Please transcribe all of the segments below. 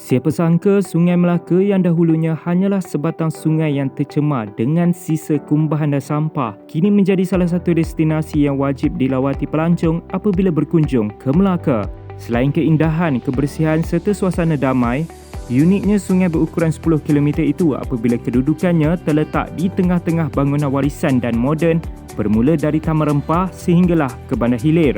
Siapa sangka Sungai Melaka yang dahulunya hanyalah sebatang sungai yang tercemar dengan sisa kumbahan dan sampah kini menjadi salah satu destinasi yang wajib dilawati pelancong apabila berkunjung ke Melaka. Selain keindahan, kebersihan serta suasana damai, uniknya sungai berukuran 10 km itu apabila kedudukannya terletak di tengah-tengah bangunan warisan dan moden bermula dari Taman Rempah sehinggalah ke Bandar Hilir.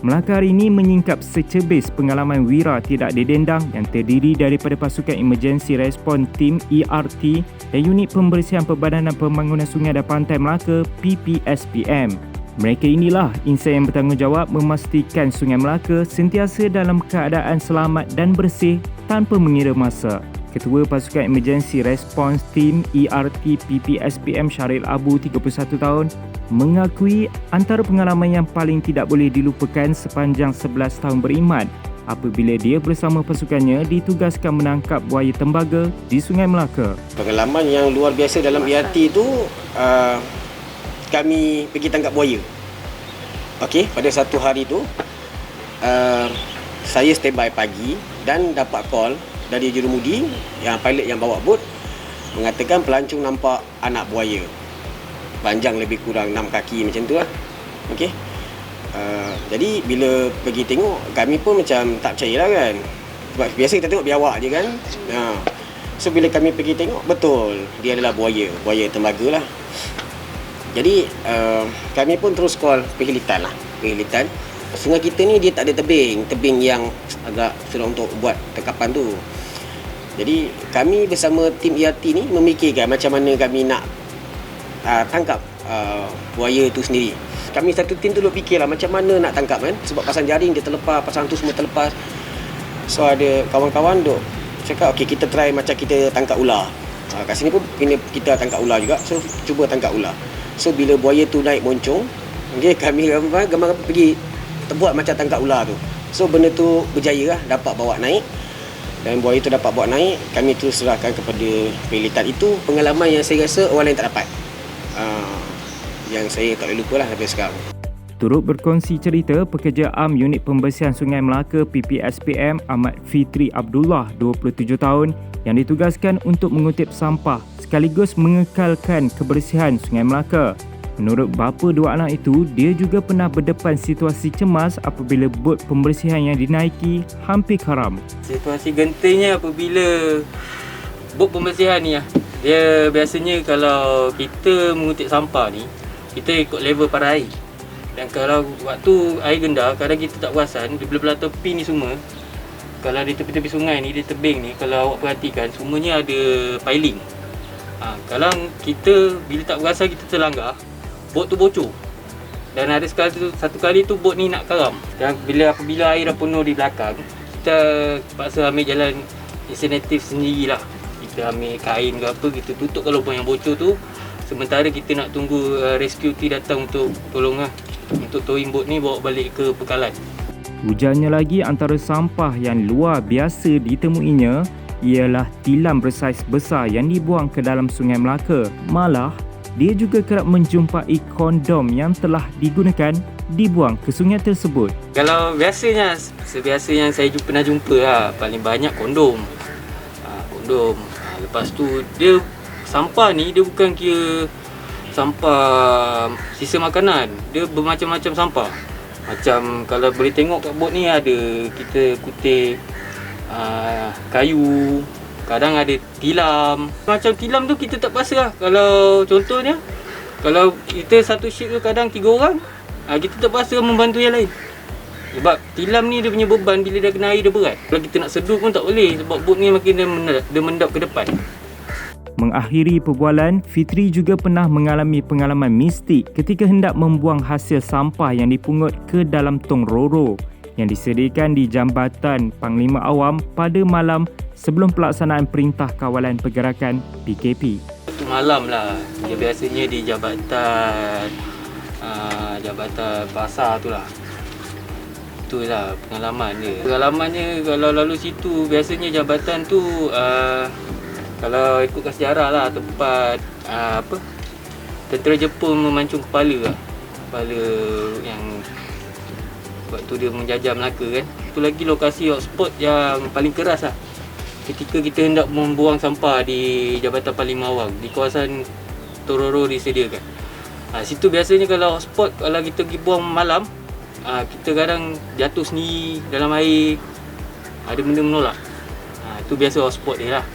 Melaka hari ini menyingkap secebis pengalaman wira tidak didendang yang terdiri daripada pasukan emergency response team ERT dan unit pembersihan Perbadanan Pembangunan Sungai dan Pantai Melaka PPSPM. Mereka inilah insan yang bertanggungjawab memastikan Sungai Melaka sentiasa dalam keadaan selamat dan bersih tanpa mengira masa. Ketua Pasukan Emergency Response Team ERT PPSPM Syaril Abu 31 tahun mengakui antara pengalaman yang paling tidak boleh dilupakan sepanjang 11 tahun beriman apabila dia bersama pasukannya ditugaskan menangkap buaya tembaga di Sungai Melaka. Pengalaman yang luar biasa dalam ERT itu kami pergi tangkap buaya. Okey, pada satu hari tu saya standby pagi dan dapat call dari jurumudi yang pilot yang bawa bot mengatakan pelancong nampak anak buaya panjang lebih kurang 6 kaki macam tu lah. Okey. Jadi bila pergi tengok kami pun macam tak percaya lah kan. Sebab biasa kita tengok biawak je kan. So bila kami pergi tengok betul dia adalah buaya tembaga lah. Jadi kami pun terus call penghilitan lah. Penghilitan. Sungai kita ni dia tak ada tebing yang agak susah untuk buat tangkapan tu. Jadi kami bersama tim ERT ni memikirkan macam mana kami nak tangkap buaya tu sendiri. Kami satu tim tu duk fikirlah macam mana nak tangkap kan. Sebab pasang jaring dia terlepas, pasang tu semua terlepas. So ada kawan-kawan duk cakap okey kita try macam kita tangkap ular. Kat sini pun kita tangkap ular juga. So cuba tangkap ular. So bila buaya tu naik moncong, okey kami gambar pergi buat macam tangkap ular tu. So benda tu berjaya lah dapat bawa naik. Dan buaya itu dapat bawa naik, kami terus serahkan kepada penghilitan. Itu pengalaman yang saya rasa orang lain tak dapat. Yang saya tak boleh lupa lah sampai sekarang. Turut berkongsi cerita pekerja am unit pembersihan Sungai Melaka PPSPM Ahmad Fitri Abdullah 27 tahun yang ditugaskan untuk mengutip sampah sekaligus mengekalkan kebersihan Sungai Melaka. Menurut bapa dua anak itu, dia juga pernah berdepan situasi cemas apabila bot pembersihan yang dinaiki hampir karam. Situasi gentingnya apabila bot pembersihan ni dia biasanya kalau kita mengutip sampah ni, kita ikut level para air. Dan kalau waktu air rendah, kadang kita tak perasan di belah-belah tepi ni semua. Kalau di tepi-tepi sungai ni, di tebing ni, kalau awak perhatikan semuanya ada piling. Kalau kita bila tak perasan kita terlanggar, bot tu bocor. Dan ada satu kali tu bot ni nak karam. Dan apabila air dah penuh di belakang, kita terpaksa ambil jalan inisiatif sendirilah. Kita ambil kain ke apa, kita tutup kalau lubang yang bocor tu. Sementara kita nak tunggu rescue team datang untuk tolong untuk towing bot ni bawa balik ke pekalan. Ujarnya lagi antara sampah yang luar biasa ditemuinya ialah tilam bersaiz besar yang dibuang ke dalam Sungai Melaka. Malah dia juga kerap menjumpai kondom yang telah digunakan dibuang ke sungai tersebut. Kalau sebiasa yang saya pernah jumpa paling banyak kondom. Lepas tu dia sampah ni dia bukan kira sampah sisa makanan. Dia bermacam-macam sampah. Macam kalau boleh tengok kat bot ni ada kita kutip kayu. Kadang ada tilam. Macam tilam tu kita tak pasti lah. Kalau contohnya, kalau kita satu ship tu kadang 3 orang, kita tak pasti membantu yang lain. Sebab tilam ni dia punya beban bila dia kena air dia berat. Kalau kita nak seduh pun tak boleh sebab bot ni makin dia mendap ke depan. Mengakhiri perbualan, Fitri juga pernah mengalami pengalaman mistik ketika hendak membuang hasil sampah yang dipungut ke dalam tong roro yang disediakan di Jambatan Panglima Awam pada malam sebelum pelaksanaan Perintah Kawalan Pergerakan PKP. Itu malam lah. Dia biasanya di Jabatan Pasar tu lah. Itulah pengalaman dia. Pengalamannya kalau lalu situ biasanya jabatan tu kalau ikutkan sejarah lah tempat tentera Jepun memancung kepala yang waktu dia menjajah Melaka kan. Itu lagi lokasi hotspot yang paling keras lah. ketika kita hendak membuang sampah di Jabatan Parlimen Awang, di kawasan Tororo disediakan. Situ biasanya kalau hotspot, kalau kita pergi buang malam, kita kadang jatuh sendiri dalam air, ada benda menolak. Itu biasa hotspot dia lah.